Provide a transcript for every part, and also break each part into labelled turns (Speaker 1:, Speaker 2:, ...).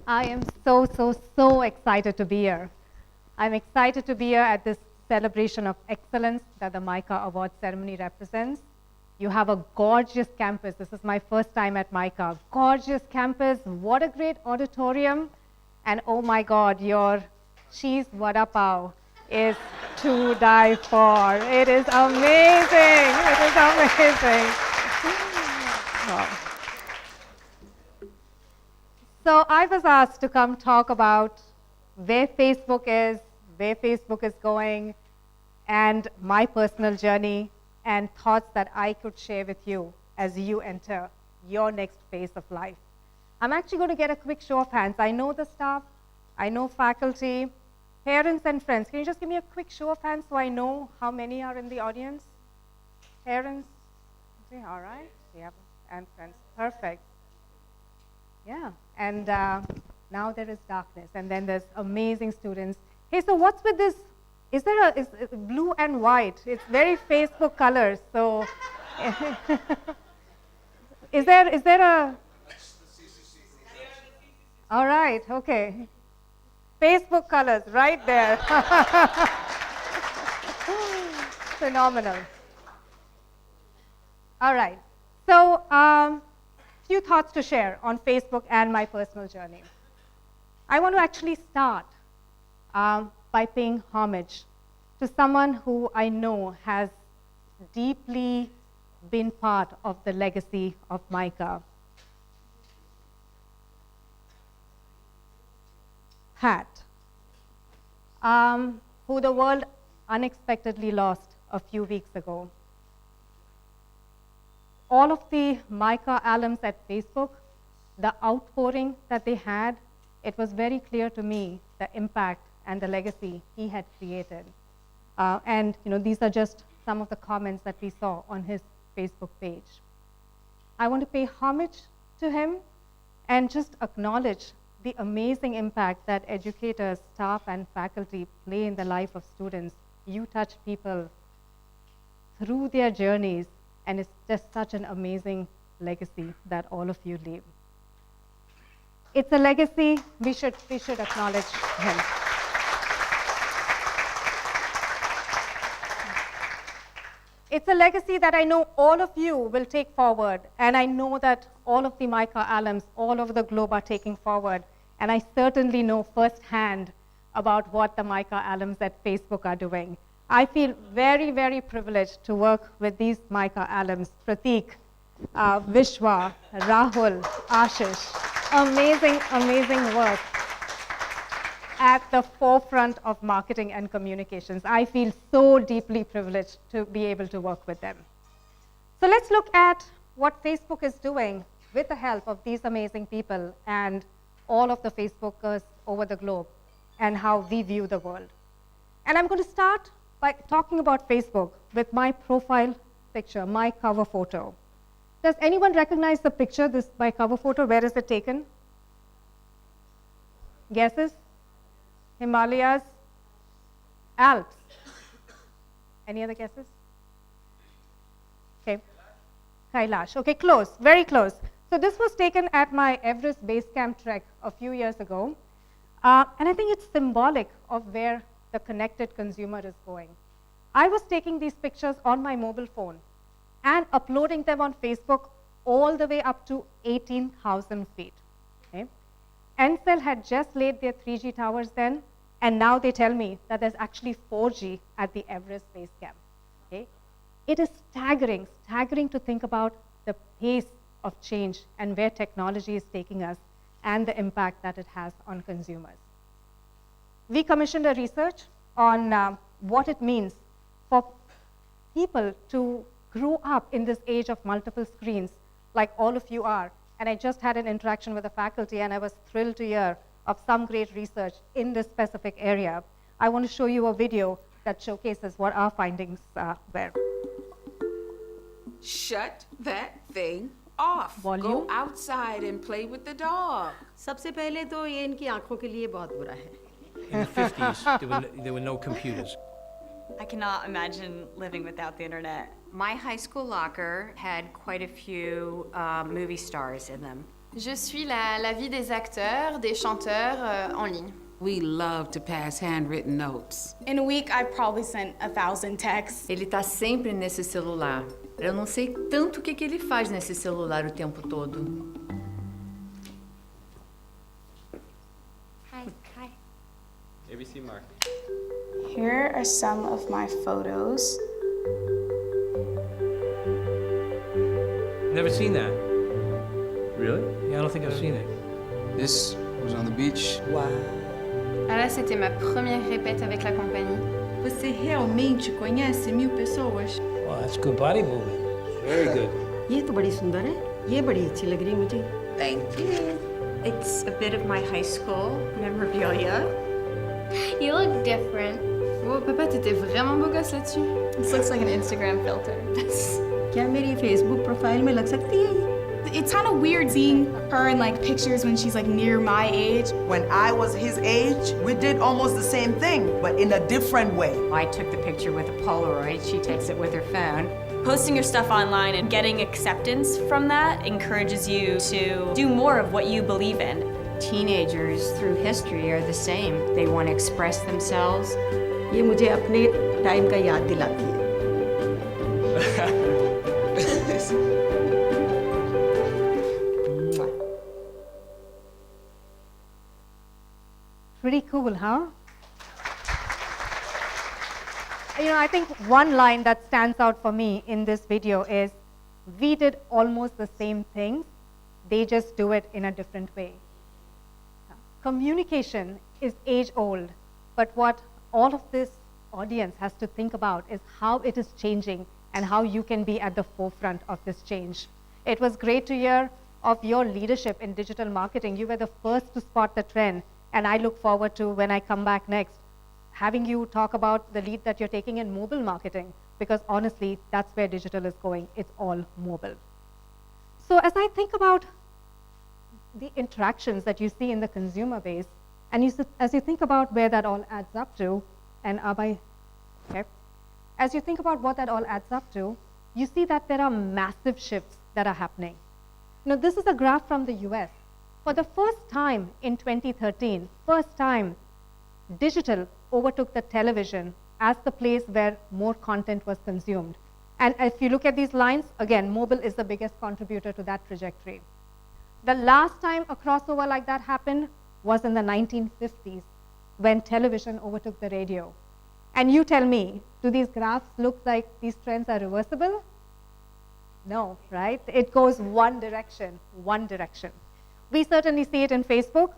Speaker 1: I am so excited to be here. I'm excited to be here at this celebration of excellence that the MICA Award ceremony represents. You have a gorgeous campus. This is my first time at MICA. Gorgeous campus, what a great auditorium. And oh my God, your cheese vada pav is to die for. It is amazing. It is amazing. Wow. So I was asked to come talk about where Facebook is going, and my personal journey and thoughts that I could share with you as you enter your next phase of life. I'm actually going to get a quick show of hands. I know the staff, I know faculty, parents and friends. Can you just give me a quick show of hands so I know how many are in the audience? Parents? Okay, all right. Yeah, and friends. Perfect. Yeah, and now there is darkness, and then there's amazing students. Hey, so what's with this? Is blue and white? It's very Facebook colors. So, is there a? All right, okay. Facebook colors, right there. Phenomenal. All right. So, few thoughts to share on Facebook and my personal journey. I want to actually start by paying homage to someone who I know has deeply been part of the legacy of MICA. Hat, who the world unexpectedly lost a few weeks ago. All of the MICA alums at Facebook, the outpouring that they had, it was very clear to me the impact and the legacy he had created. And these are just some of the comments that we saw on his Facebook page. I want to pay homage to him and just acknowledge the amazing impact that educators, staff, and faculty play in the life of students. You touch people through their journeys, and it's just such an amazing legacy that all of you leave. It's a legacy, we should acknowledge him. It's a legacy that I know all of you will take forward, and I know that all of the MICA alums all over the globe are taking forward, and I certainly know firsthand about what the MICA alums at Facebook are doing. I feel very, very privileged to work with these MICA alums, Prateek, Vishwa, Rahul, Ashish. Amazing, amazing work at the forefront of marketing and communications. I feel so deeply privileged to be able to work with them. So let's look at what Facebook is doing with the help of these amazing people and all of the Facebookers over the globe and how we view the world. And I'm going to start by talking about Facebook with my profile picture, my cover photo. Does anyone recognize the picture, my cover photo? Where is it taken? Guesses? Himalayas? Alps? Any other guesses? Okay. Kailash. Okay, close, very close. So this was taken at my Everest Base Camp trek a few years ago. And I think it's symbolic of where the connected consumer is going. I was taking these pictures on my mobile phone and uploading them on Facebook all the way up to 18,000 feet. Okay? Ncell had just laid their 3G towers then, and now they tell me that there's actually 4G at the Everest Base Camp. Okay? It is staggering to think about the pace of change and where technology is taking us and the impact that it has on consumers. We commissioned a research on what it means for people to grow up in this age of multiple screens like all of you are. And I just had an interaction with the faculty, and I was thrilled to hear of some great research in this specific area. I want to show you a video that showcases what our findings were.
Speaker 2: Shut that thing off.
Speaker 1: Volume.
Speaker 2: Go outside and play with the dog.
Speaker 3: सबसे पहले तो ये इनकी आंखों के लिए बहुत बुरा है.
Speaker 4: In the 50s, there were no computers.
Speaker 5: I cannot imagine living without the internet.
Speaker 6: My high school locker had quite a few movie stars in them. Je suis la vie des acteurs, des chanteurs en ligne.
Speaker 2: We love to pass handwritten notes.
Speaker 7: In a week, I probably sent 1,000 texts.
Speaker 8: Ele tá sempre nesse celular. Eu não sei tanto o que ele faz nesse celular o tempo todo.
Speaker 6: Hi.
Speaker 9: ABC Mark.
Speaker 7: Here are some of my photos.
Speaker 4: Never seen that.
Speaker 9: Really?
Speaker 4: Yeah, I don't think I've seen it.
Speaker 9: This was on the beach.
Speaker 6: Ah là, c'était ma première répète avec la compagnie.
Speaker 8: Você realmente conhece 1000 pessoas?
Speaker 4: Well, that's good body movement. Very good.
Speaker 3: ये तो बड़ी सुंदर है, ये बड़ी अच्छी लग रही है मुझे।
Speaker 2: Thank you.
Speaker 5: It's a bit of my high school memorabilia.
Speaker 6: You look different. Oh, papa, t'étais vraiment beau gosse là-dessus. This looks like an Instagram filter.
Speaker 3: क्या मेरी Facebook प्रोफाइल में लग सकती है ये?
Speaker 7: It's kind of weird seeing her in like pictures when she's like near my age.
Speaker 10: When I was his age, we did almost the same thing, but in a different way.
Speaker 5: I took the picture with a Polaroid. She takes it with her phone. Posting your stuff online and getting acceptance from that encourages you to do more of what you believe in. Teenagers through history are the same. They want to express themselves.
Speaker 3: ये मुझे अपने time का याद दिलाती है।
Speaker 1: Pretty cool, huh? I think one line that stands out for me in this video is, we did almost the same things, they just do it in a different way. Communication is age-old, but what all of this audience has to think about is how it is changing and how you can be at the forefront of this change. It was great to hear of your leadership in digital marketing. You were the first to spot the trend, and I look forward to, when I come back next, having you talk about the lead that you're taking in mobile marketing, because honestly, that's where digital is going. It's all mobile. So as I think about the interactions that you see in the consumer base, and as you think about where that all adds up to, and as you think about what that all adds up to, you see that there are massive shifts that are happening. This is a graph from the US. For the first time in 2013, digital overtook the television as the place where more content was consumed. And if you look at these lines, again, mobile is the biggest contributor to that trajectory. The last time a crossover like that happened was in the 1950s, when television overtook the radio. And you tell me, do these graphs look like these trends are reversible? No, right? It goes one direction. We certainly see it in Facebook.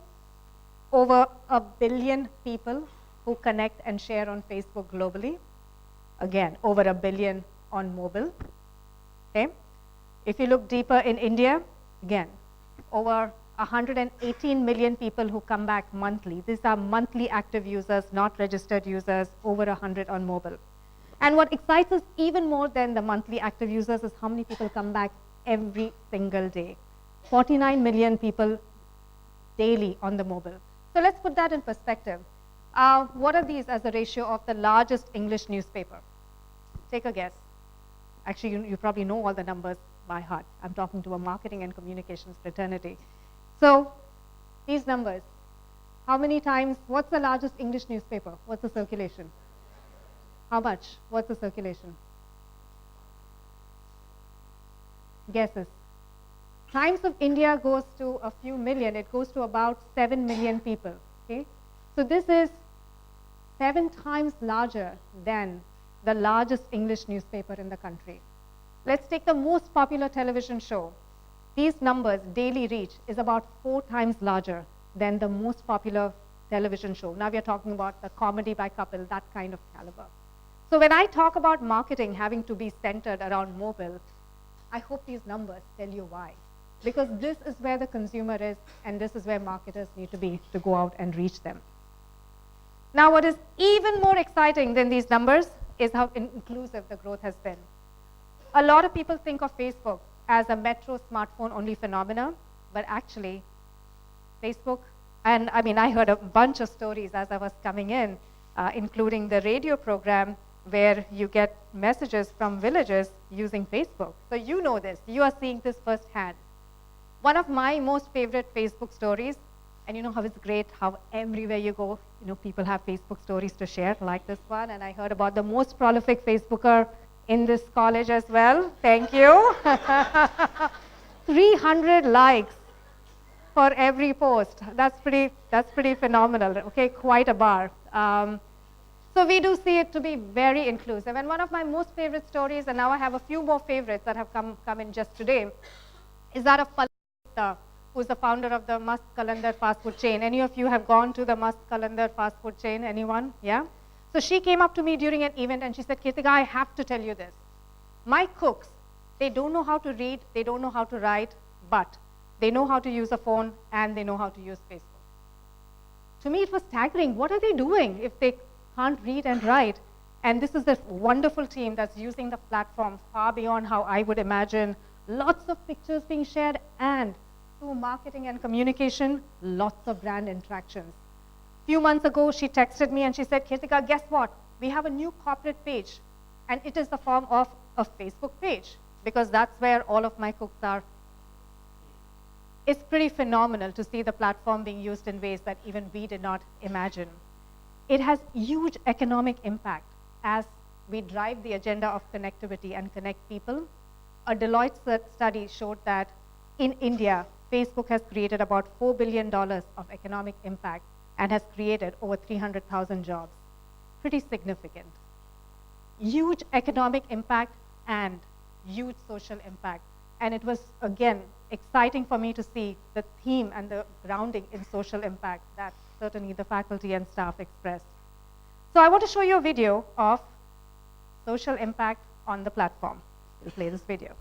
Speaker 1: Over 1 billion people who connect and share on Facebook globally. Again, over 1 billion on mobile. Okay? If you look deeper in India, again, over 118 million people who come back monthly. These are monthly active users, not registered users, over 100 on mobile. And what excites us even more than the monthly active users is how many people come back every single day. 49 million people daily on the mobile. So let's put that in perspective. What are these as a ratio of the largest English newspaper? Take a guess. Actually, you probably know all the numbers by heart. I'm talking to a marketing and communications fraternity. So these numbers, how many times, what's the largest English newspaper? What's the circulation? How much? What's the circulation? Guesses. Times of India goes to a few million. It goes to about 7 million people. Okay? So this is 7 times larger than the largest English newspaper in the country. Let's take the most popular television show. These numbers, daily reach, is about 4 times larger than the most popular television show. Now we are talking about the comedy by couple, that kind of caliber. So when I talk about marketing having to be centered around mobile, I hope these numbers tell you why. Because this is where the consumer is, and this is where marketers need to be to go out and reach them. Now, what is even more exciting than these numbers is how inclusive the growth has been. A lot of people think of Facebook as a metro smartphone only phenomena, but actually, Facebook, and I heard a bunch of stories as I was coming in, including the radio program where you get messages from villages using Facebook. So you know this, you are seeing this firsthand. One of my most favorite Facebook stories, and you know how it's great how everywhere you go, you know, people have Facebook stories to share like this one, and I heard about the most prolific Facebooker in this college as well. Thank you. 300 likes for every post. That's pretty phenomenal. Okay, quite a bar. So we do see it to be very inclusive. And one of my most favorite stories, and now I have a few more favorites that have come in just today, is that of Palita, who's the founder of the Mast Kalandar fast food chain. Any of you have gone to the Mast Kalandar fast food chain? Anyone? Yeah? So she came up to me during an event and she said, Kirthiga, I have to tell you this. My cooks, they don't know how to read, they don't know how to write, but they know how to use a phone and they know how to use Facebook. To me, it was staggering. What are they doing if they can't read and write? And this is a wonderful team that's using the platform far beyond how I would imagine. Lots of pictures being shared, and through marketing and communication, lots of brand interactions. A few months ago, she texted me and she said, Kirthiga, guess what? We have a new corporate page, and it is the form of a Facebook page, because that's where all of my cooks are. It's pretty phenomenal to see the platform being used in ways that even we did not imagine. It has huge economic impact as we drive the agenda of connectivity and connect people. A Deloitte study showed that in India, Facebook has created about $4 billion of economic impact and has created over 300,000 jobs. Pretty significant. Huge economic impact and huge social impact. And it was, again, exciting for me to see the theme and the grounding in social impact that certainly the faculty and staff expressed. So I want to show you a video of social impact on the platform. We'll play this video.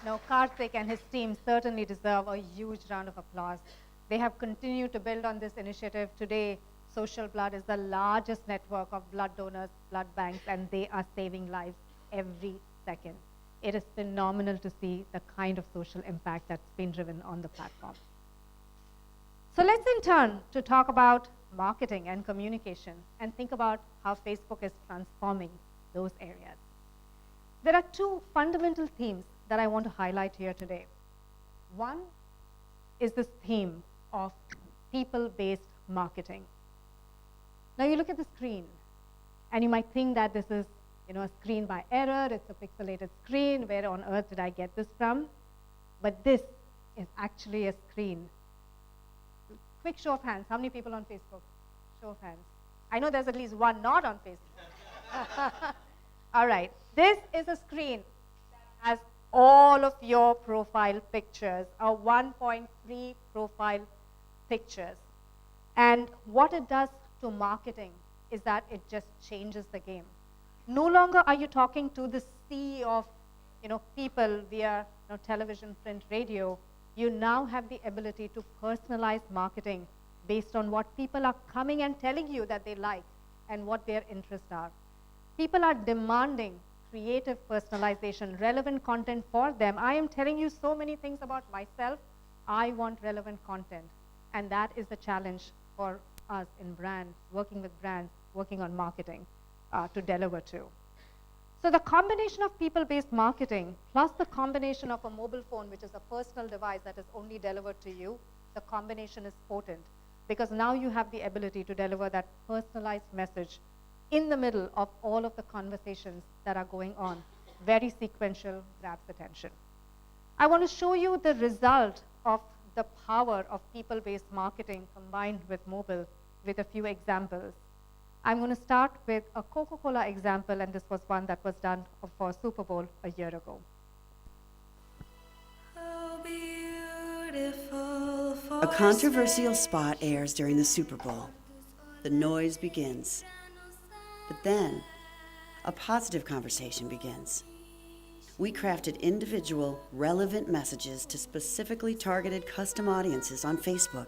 Speaker 1: Now, Karthik and his team certainly deserve a huge round of applause. They have continued to build on this initiative. Today, Social Blood is the largest network of blood donors, blood banks, and they are saving lives every second. It is phenomenal to see the kind of social impact that's been driven on the platform. So let's in turn to talk about marketing and communication and think about how Facebook is transforming those areas. There are two fundamental themes that I want to highlight here today. One is this theme of people-based marketing. Now you look at the screen, and you might think that this is a screen by error, it's a pixelated screen, where on earth did I get this from? But this is actually a screen. Quick show of hands, how many people on Facebook? Show of hands. I know there's at least one not on Facebook. All right, this is a screen that has all of your profile pictures, 1.3 profile pictures. And what it does to marketing is that it just changes the game. No longer are you talking to the sea of people via television, print, radio. You now have the ability to personalize marketing based on what people are coming and telling you that they like and what their interests are. People are demanding creative personalization, relevant content for them. I am telling you so many things about myself. I want relevant content. And that is the challenge for us in brands, working with brands, working on marketing to deliver to. So the combination of people-based marketing plus the combination of a mobile phone, which is a personal device that is only delivered to you, the combination is potent because now you have the ability to deliver that personalized message in the middle of all of the conversations that are going on. Very sequential, grabs attention. I want to show you the result of the power of people-based marketing combined with mobile with a few examples. I'm going to start with a Coca-Cola example, and this was one that was done for Super Bowl a year ago.
Speaker 11: A controversial spot airs during the Super Bowl. The noise begins. But then, a positive conversation begins. We crafted individual, relevant messages to specifically targeted custom audiences on Facebook.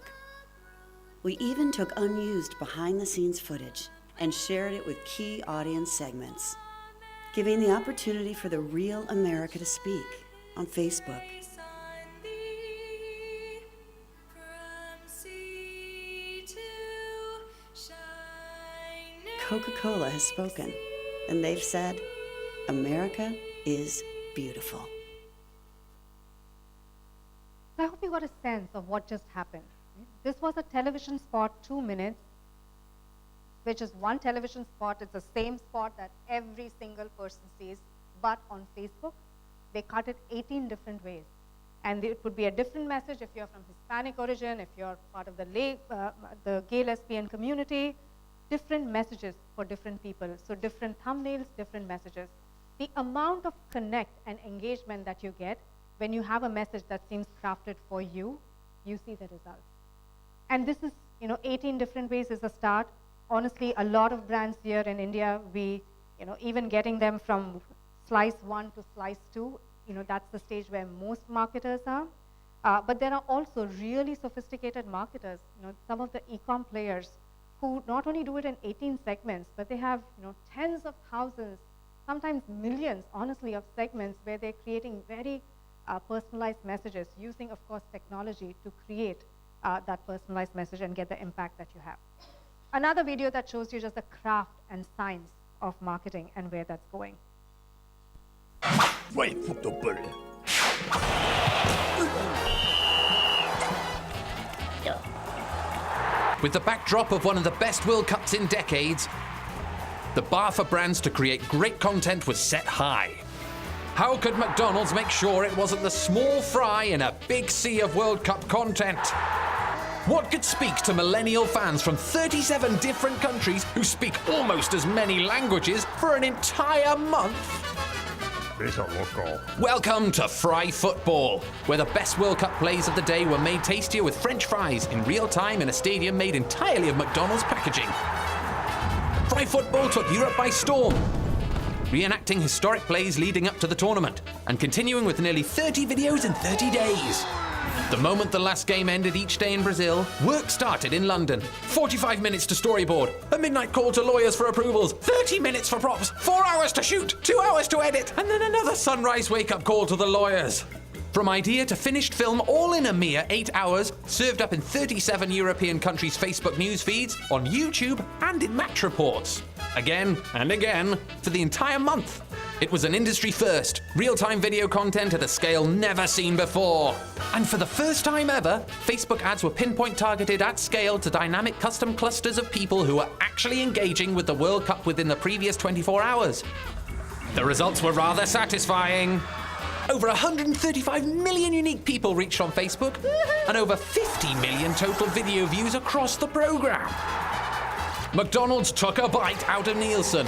Speaker 11: We even took unused behind-the-scenes footage and shared it with key audience segments, giving the opportunity for the real America to speak on Facebook. Coca-Cola has spoken, and they've said, America is beautiful.
Speaker 1: I hope you got a sense of what just happened. This was a television spot, 2 minutes, which is one television spot. It's the same spot that every single person sees, but on Facebook, they cut it 18 different ways. And it would be a different message if you're from Hispanic origin, if you're part of the gay lesbian community, different messages for different people. So different thumbnails, different messages. The amount of connect and engagement that you get when you have a message that seems crafted for you, you see the result. And this is, 18 different ways is a start. Honestly, a lot of brands here in India, we, even getting them from slice 1 to slice 2, that's the stage where most marketers are. But there are also really sophisticated marketers, some of the e-com players who not only do it in 18 segments, but they have, tens of thousands, sometimes millions, honestly, of segments where they're creating very personalized messages using, of course, technology to create that personalized message and get the impact that you have. Another video that shows you just the craft and science of marketing and where that's going.
Speaker 12: With the backdrop of one of the best World Cups in decades, the bar for brands to create great content was set high. How could McDonald's make sure it wasn't the small fry in a big sea of World Cup content? What could speak to millennial fans from 37 different countries who speak almost as many languages for an entire month? Welcome to Fry Football, where the best World Cup plays of the day were made tastier with French fries in real time in a stadium made entirely of McDonald's packaging. Fry Football took Europe by storm, reenacting historic plays leading up to the tournament and continuing with nearly 30 videos in 30 days. The moment the last game ended each day in Brazil, work started in London. 45 minutes to storyboard, a midnight call to lawyers for approvals, 30 minutes for props, 4 hours to shoot, 2 hours to edit, and then another sunrise wake-up call to the lawyers. From idea to finished film, all in a mere 8 hours, served up in 37 European countries' Facebook news feeds, on YouTube, and in match reports. Again and again, for the entire month. It was an industry first, real-time video content at a scale never seen before. And for the first time ever, Facebook ads were pinpoint targeted at scale to dynamic custom clusters of people who were actually engaging with the World Cup within the previous 24 hours. The results were rather satisfying. Over 135 million unique people reached on Facebook, and over 50 million total video views across the program. McDonald's took a bite out of Nielsen,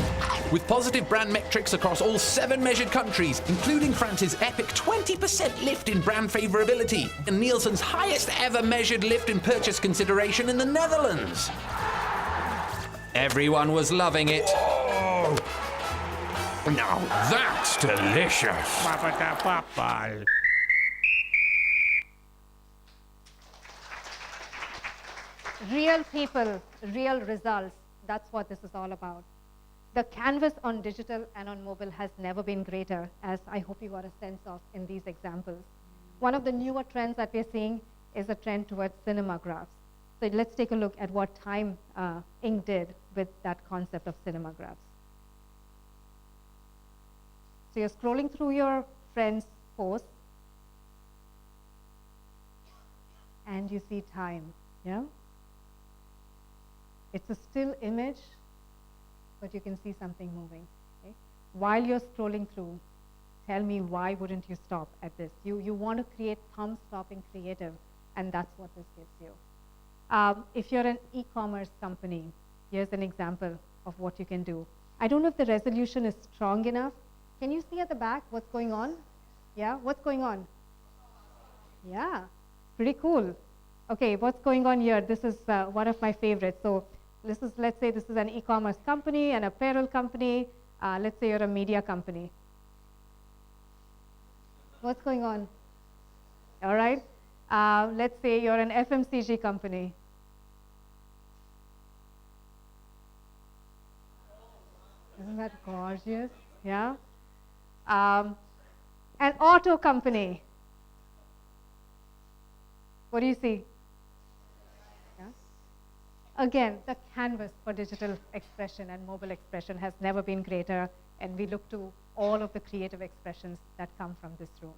Speaker 12: with positive brand metrics across all 7 measured countries, including France's epic 20% lift in brand favorability, and Nielsen's highest ever measured lift in purchase consideration in the Netherlands. Everyone was loving it. Oh, now that's delicious.
Speaker 1: Real people, real results. That's what this is all about. The canvas on digital and on mobile has never been greater, as I hope you got a sense of in these examples. One of the newer trends that we're seeing is a trend towards cinemagraphs. So let's take a look at what Time Inc. did with that concept of cinemagraphs. So you're scrolling through your friend's posts, and you see time, yeah? It's a still image, but you can see something moving. Okay? While you're scrolling through, tell me why wouldn't you stop at this? You want to create thumb-stopping creative, and that's what this gives you. If you're an e-commerce company, here's an example of what you can do. I don't know if the resolution is strong enough. Can you see at the back what's going on? Yeah, what's going on? Yeah, pretty cool. Okay, what's going on here? This is one of my favorites. So this is, let's say this is an e-commerce company, an apparel company. Let's say you're a media company. What's going on? All right. Let's say you're an FMCG company. Isn't that gorgeous? Yeah. An auto company. What do you see? Yeah. Again, the canvas for digital expression and mobile expression has never been greater, and we look to all of the creative expressions that come from this room.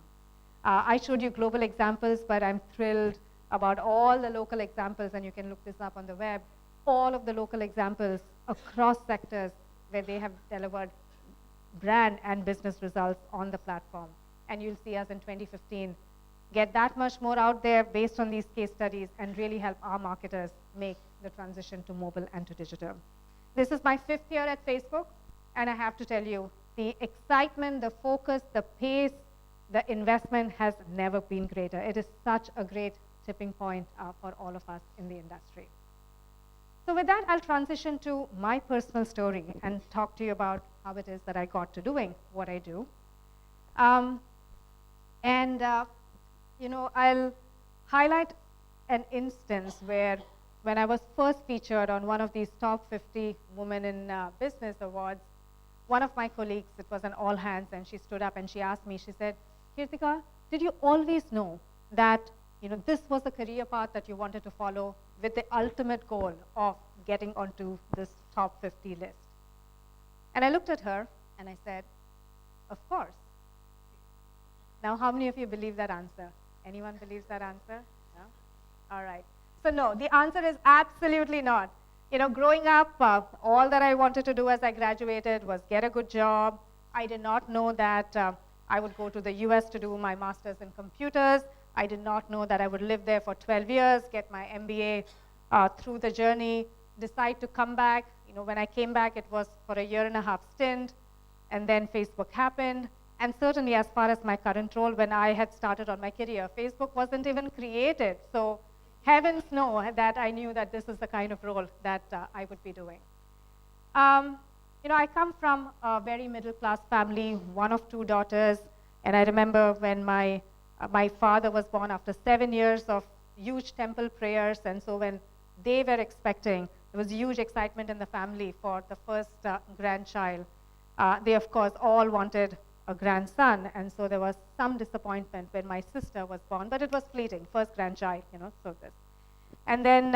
Speaker 1: I showed you global examples, but I'm thrilled about all the local examples, and you can look this up on the web, all of the local examples across sectors where they have delivered brand and business results on the platform. And you'll see us in 2015 get that much more out there based on these case studies and really help our marketers make the transition to mobile and to digital. This is my 5th year at Facebook, and I have to tell you, the excitement, the focus, the pace, the investment has never been greater. It is such a great tipping point for all of us in the industry. So with that, I'll transition to my personal story and talk to you about how it is that I got to doing what I do. You know, I'll highlight an instance where when I was first featured on one of these top 50 Women in Business awards, one of my colleagues, it was an all hands, and she stood up and she asked me, she said, Kirthiga, did you always know that this was a career path that you wanted to follow with the ultimate goal of getting onto this top 50 list? And I looked at her and I said, of course. Now, how many of you believe that answer? Anyone believes that answer? No? All right. So no, the answer is absolutely not. Growing up, all that I wanted to do as I graduated was get a good job. I did not know that I would go to the US to do my master's in computers. I did not know that I would live there for 12 years, get my MBA through the journey, decide to come back. When I came back, it was for a 1.5-year stint, and then Facebook happened. And certainly, as far as my current role, when I had started on my career, Facebook wasn't even created. So heavens know that I knew that this is the kind of role that I would be doing. I come from a very middle-class family, one of 2 daughters, and I remember when my father was born after 7 years of huge temple prayers, and so when they were expecting, there was huge excitement in the family for the first grandchild. They, of course, all wanted a grandson, and so there was some disappointment when my sister was born, but it was fleeting, first grandchild, so this. And then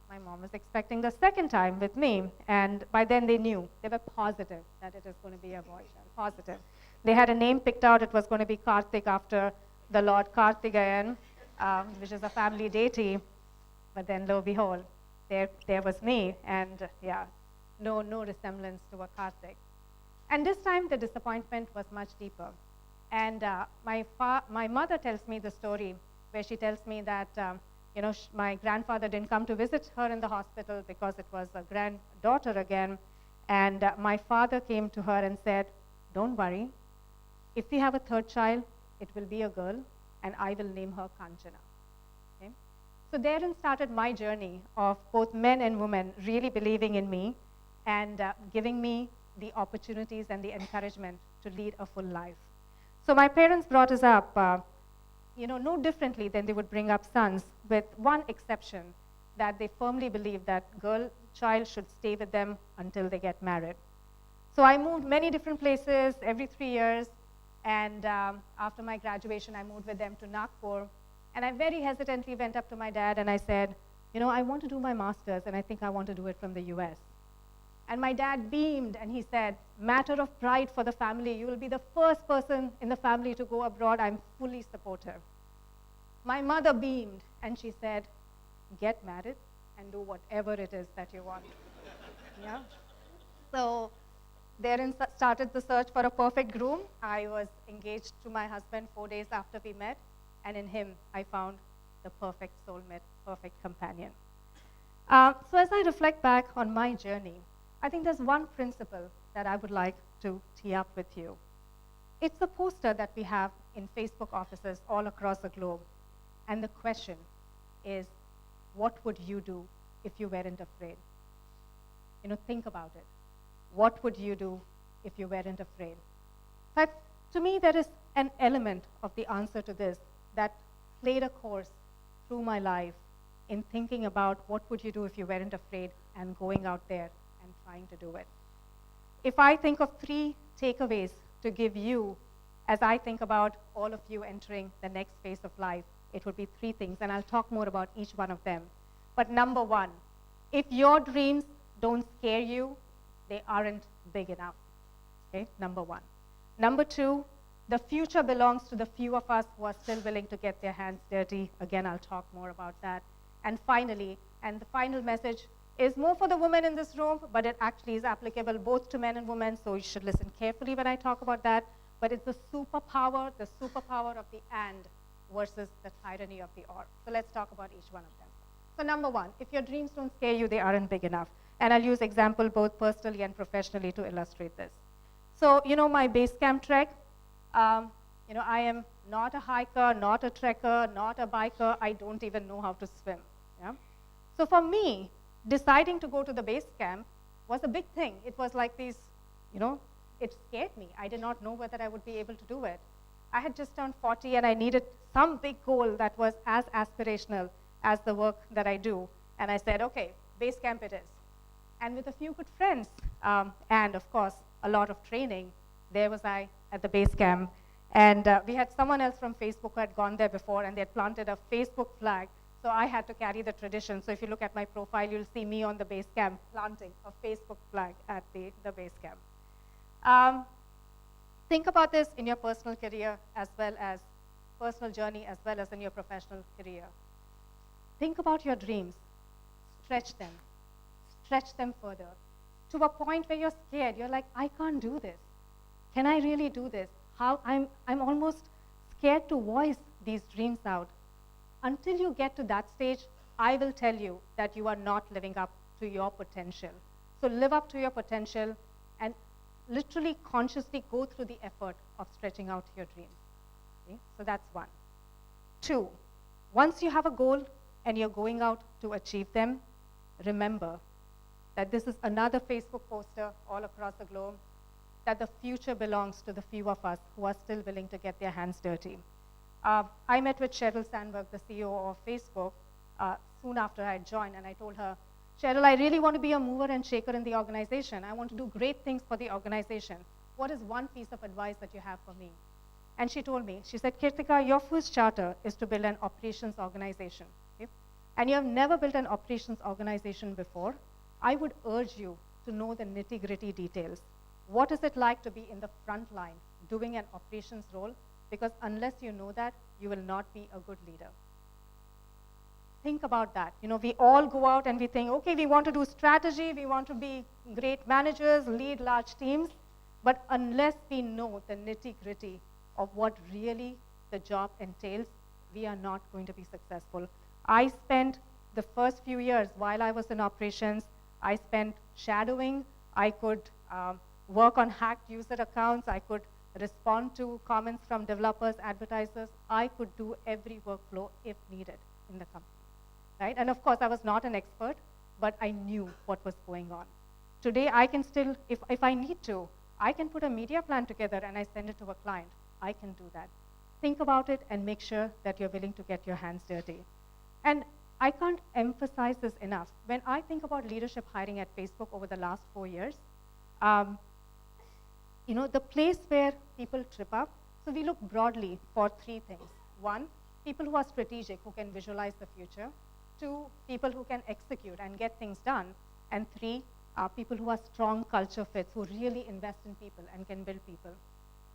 Speaker 1: my mom was expecting the second time with me, and by then they knew, they were positive that it is going to be a boy child, positive. They had a name picked out, it was going to be Karthik after the Lord Karthiga, which is a family deity. But then, lo and behold, there was me, and yeah, no resemblance to a Karthik. And this time, the disappointment was much deeper. And my mother tells me the story where she tells me that my grandfather didn't come to visit her in the hospital because it was a granddaughter again. And my father came to her and said, "Don't worry. If we have a third child, it will be a girl, and I will name her Kanchana." Okay? So therein started my journey of both men and women really believing in me and giving me the opportunities and the encouragement to lead a full life. So my parents brought us up, no differently than they would bring up sons, with one exception, that they firmly believe that child should stay with them until they get married. So I moved many different places every 3 years, and after my graduation, I moved with them to Nagpur, and I very hesitantly went up to my dad and I said, I want to do my master's, and I think I want to do it from the US. And my dad beamed and he said, "Matter of pride for the family. You will be the first person in the family to go abroad. I'm fully supportive." My mother beamed and she said, "Get married and do whatever it is that you want." Yeah. So therein started the search for a perfect groom. I was engaged to my husband 4 days after we met, and in him I found the perfect soulmate, perfect companion. So as I reflect back on my journey, I think there's one principle that I would like to tee up with you. It's a poster that we have in Facebook offices all across the globe. And the question is, what would you do if you weren't afraid? Think about it. What would you do if you weren't afraid? But to me, there is an element of the answer to this that played a course through my life in thinking about what would you do if you weren't afraid and going out there and trying to do it. If I think of 3 takeaways to give you as I think about all of you entering the next phase of life, it would be 3 things, and I'll talk more about each one of them. But number 1, if your dreams don't scare you, they aren't big enough. Okay, number 1. Number 2, the future belongs to the few of us who are still willing to get their hands dirty. Again, I'll talk more about that. And finally, and the final message is more for the women in this room, but it actually is applicable both to men and women, so you should listen carefully when I talk about that. But it's the superpower of the and versus the tyranny of the or. So let's talk about each one of them. So number 1, if your dreams don't scare you, they aren't big enough. And I'll use example both personally and professionally to illustrate this. So, my base camp trek, I am not a hiker, not a trekker, not a biker. I don't even know how to swim. Yeah? So for me, deciding to go to the base camp was a big thing. It was like these, it scared me. I did not know whether I would be able to do it. I had just turned 40 and I needed some big goal that was as aspirational as the work that I do. And I said, okay, base camp it is. And with a few good friends, and of course, a lot of training, there was I at the base camp. And we had someone else from Facebook who had gone there before, and they had planted a Facebook flag. So I had to carry the tradition. So if you look at my profile, you'll see me on the base camp planting a Facebook flag at the base camp. Think about this in your personal career as well as personal journey as well as in your professional career. Think about your dreams. Stretch them. Stretch them further to a point where you're scared. You're like, I can't do this. Can I really do this? I'm almost scared to voice these dreams out. Until you get to that stage, I will tell you that you are not living up to your potential. So live up to your potential and literally consciously go through the effort of stretching out your dreams. Okay? So that's 1. 2, once you have a goal and you're going out to achieve them, remember that this is another Facebook poster all across the globe, that the future belongs to the few of us who are still willing to get their hands dirty. I met with Sheryl Sandberg, the CEO of Facebook, soon after I joined, and I told her, Sheryl, I really want to be a mover and shaker in the organization. I want to do great things for the organization. What is one piece of advice that you have for me? And she told me, she said, Kirthiga, your first charter is to build an operations organization. Okay? And you have never built an operations organization before. I would urge you to know the nitty-gritty details. What is it like to be in the front line doing an operations role because unless you know that, you will not be a good leader. Think about that. You know, we all go out and we think, okay, we want to do strategy, we want to be great managers, lead large teams, but unless we know the nitty-gritty of what really the job entails, we are not going to be successful. I spent the first few years while I was in operations, I spent shadowing. I could work on hacked user accounts. I could respond to comments from developers, advertisers. I could do every workflow if needed in the company, right? And of course, I was not an expert, but I knew what was going on. Today, I can still, if I need to, I can put a media plan together and I send it to a client. I can do that. Think about it and make sure that you're willing to get your hands dirty. And I can't emphasize this enough. When I think about leadership hiring at Facebook over the last 4 years, you know, the place where people trip up, so we look broadly for 3 things. 1, people who are strategic, who can visualize the future. 2, people who can execute and get things done. And 3, people who are strong culture fits, who really invest in people and can build people.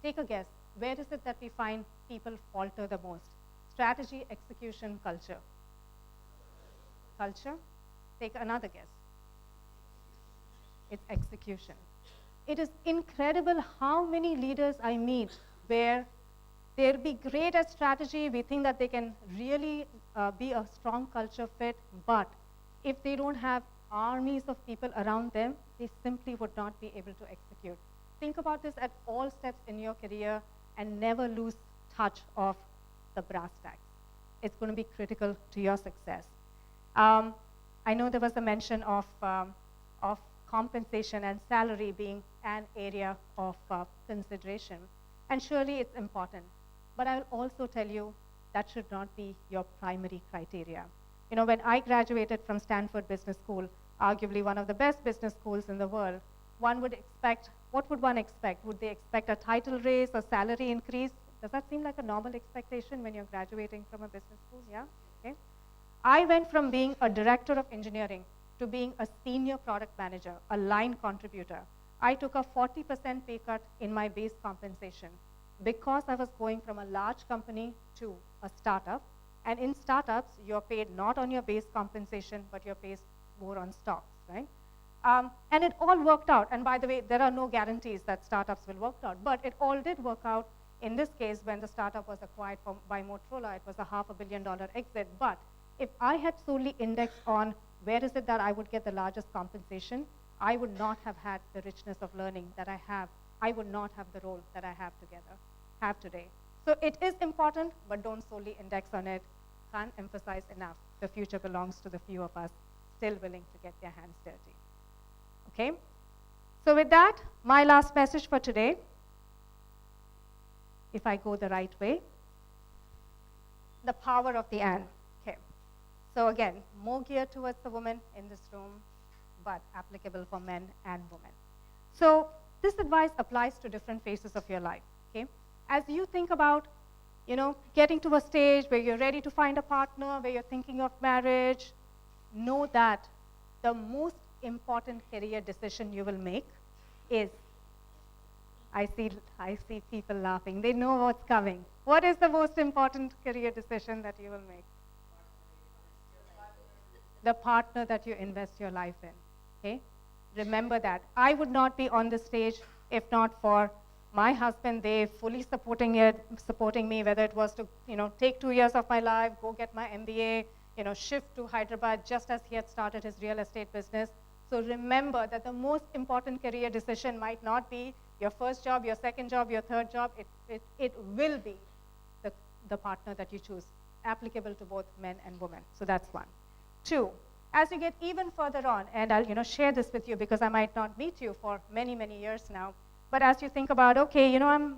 Speaker 1: Take a guess. Where is it that we find people falter the most? Strategy, execution, culture. Culture? Take another guess. It's execution. It is incredible how many leaders I meet where they'll be great at strategy, we think that they can really be a strong culture fit, but if they don't have armies of people around them, they simply would not be able to execute. Think about this at all steps in your career and never lose touch of the brass tacks. It's going to be critical to your success. I know there was a mention of compensation and salary being an area of consideration, and surely it's important. But I'll also tell you that should not be your primary criteria. You know, when I graduated from Stanford Business School, arguably one of the best business schools in the world, one would expect, what would one expect? Would they expect a title raise, a salary increase? Does that seem like a normal expectation when you're graduating from a business school? Yeah? Okay. I went from being a director of engineering to being a senior product manager, a line contributor. I took a 40% pay cut in my base compensation because I was going from a large company to a startup. And in startups, you're paid not on your base compensation, but you're paid more on stocks, right? And it all worked out. And by the way, there are no guarantees that startups will work out, but it all did work out. In this case, when the startup was acquired by Motorola, it was a $500 million exit. But if I had solely indexed on where is it that I would get the largest compensation, I would not have had the richness of learning that I have. I would not have the role that I have today. So it is important, but don't solely index on it. Can't emphasize enough. The future belongs to the few of us still willing to get their hands dirty. Okay? So with that, my last message for today, if I go the right way, the power of the and. Okay. So again, more geared towards the women in this room, but applicable for men and women. So this advice applies to different phases of your life. Okay? As you think about, you know, getting to a stage where you're ready to find a partner, where you're thinking of marriage, know that the most important career decision you will make is, I see people laughing. They know what's coming. What is the most important career decision that you will make? The partner that you invest your life in. Okay? Remember that. I would not be on this stage if not for my husband. They fully supporting me, whether it was to, you know, take 2 years of my life, go get my MBA, you know, shift to Hyderabad just as he had started his real estate business. So remember that the most important career decision might not be your first job, your second job, your third job. It will be the partner that you choose, applicable to both men and women. So that's 1. 2, as you get even further on, and I'll, you know, share this with you because I might not meet you for many, many years now, but as you think about, okay, you know, I'm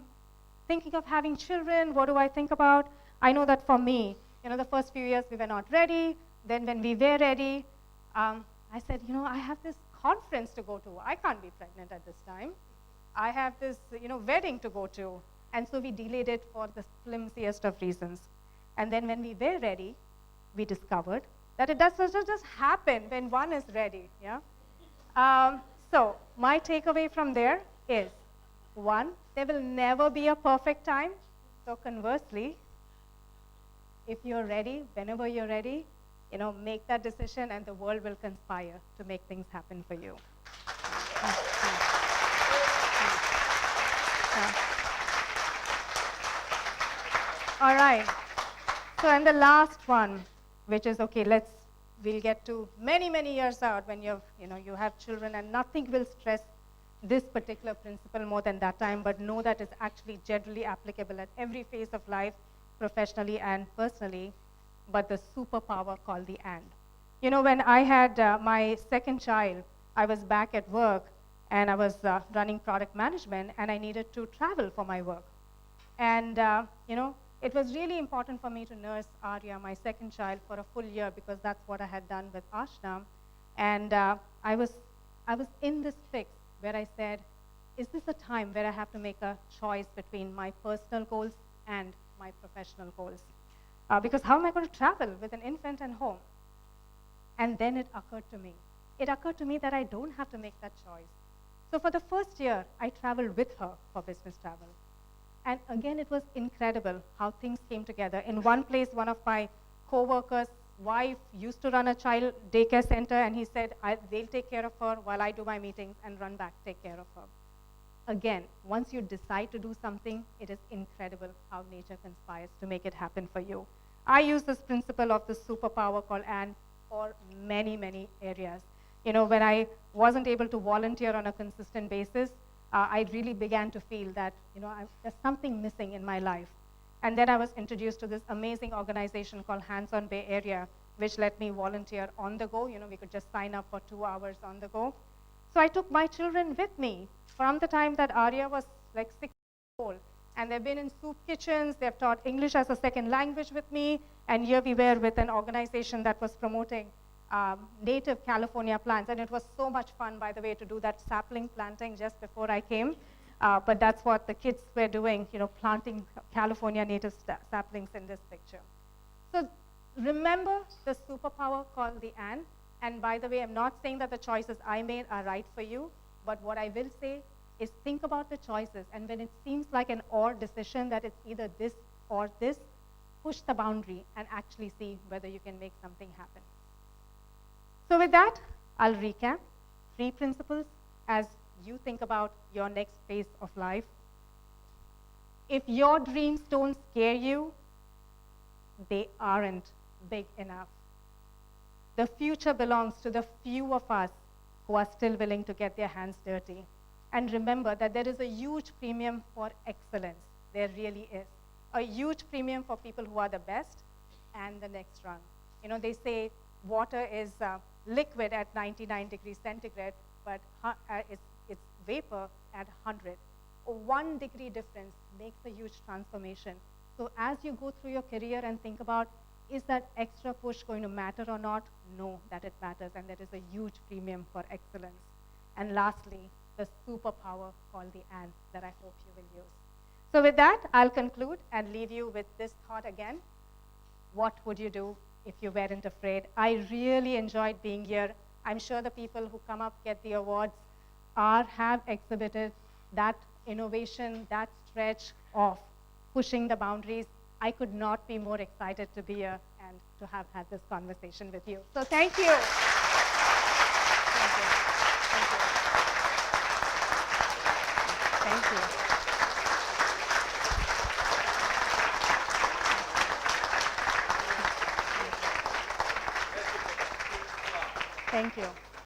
Speaker 1: thinking of having children, what do I think about? I know that for me, you know, the first few years we were not ready. Then when we were ready, I said, you know, I have this conference to go to. I can't be pregnant at this time. I have this, you know, wedding to go to. And so we delayed it for the flimsiest of reasons. And then when we were ready, we discovered that it doesn't just happen when one is ready, yeah? So my takeaway from there is, 1, there will never be a perfect time. So conversely, if you're ready, whenever you're ready, make that decision and the world will conspire to make things happen for you. All right. So, and the last one, which is, okay, we'll get to many, many years out when you have children, and nothing will stress this particular principle more than that time, but know that it's actually generally applicable at every phase of life, professionally and personally, but the superpower called the and. When I had my second child, I was back at work, and I was running product management, and I needed to travel for my work. And, it was really important for me to nurse Arya, my second child, for a full year, because that's what I had done with Ashna. And I was in this fix where I said, is this a time where I have to make a choice between my personal goals and my professional goals? Because how am I going to travel with an infant at home? And then it occurred to me. It occurred to me that I don't have to make that choice. So for the first year, I traveled with her for business travel. And again, it was incredible how things came together. In one place, one of my co-workers' wife used to run a child daycare center, and he said, they'll take care of her while I do my meetings and run back, take care of her. Again, once you decide to do something, it is incredible how nature conspires to make it happen for you. I use this principle of the superpower called and for many, many areas. When I wasn't able to volunteer on a consistent basis, I really began to feel that, there's something missing in my life. And then I was introduced to this amazing organization called Hands on Bay Area, which let me volunteer on the go. We could just sign up for 2 hours on the go. So I took my children with me from the time that Arya was like 6 years old. And they've been in soup kitchens, they've taught English as a second language with me, and here we were with an organization that was promoting native California plants. And it was so much fun, by the way, to do that sapling planting just before I came. But that's what the kids were doing, planting California native saplings in this picture. So remember the superpower called the and by the way, I'm not saying that the choices I made are right for you, but what I will say is think about the choices, and when it seems like an or decision, that it's either this or this, push the boundary and actually see whether you can make something happen. So with that, I'll recap 3 principles as you think about your next phase of life. If your dreams don't scare you, they aren't big enough. The future belongs to the few of us who are still willing to get their hands dirty. And remember that there is a huge premium for excellence. There really is. A huge premium for people who are the best and the next rung. They say water is liquid at 99 degrees centigrade, but it's vapor at 100. A 1 degree difference makes a huge transformation. So as you go through your career and think about, is that extra push going to matter or not? Know that it matters, and there is a huge premium for excellence. And lastly, the superpower called the and that I hope you will use. So with that, I'll conclude and leave you with this thought again. What would you do if you weren't afraid? I really enjoyed being here. I'm sure the people who come up, get the awards, have exhibited that innovation, that stretch of pushing the boundaries. I could not be more excited to be here and to have had this conversation with you. So thank you.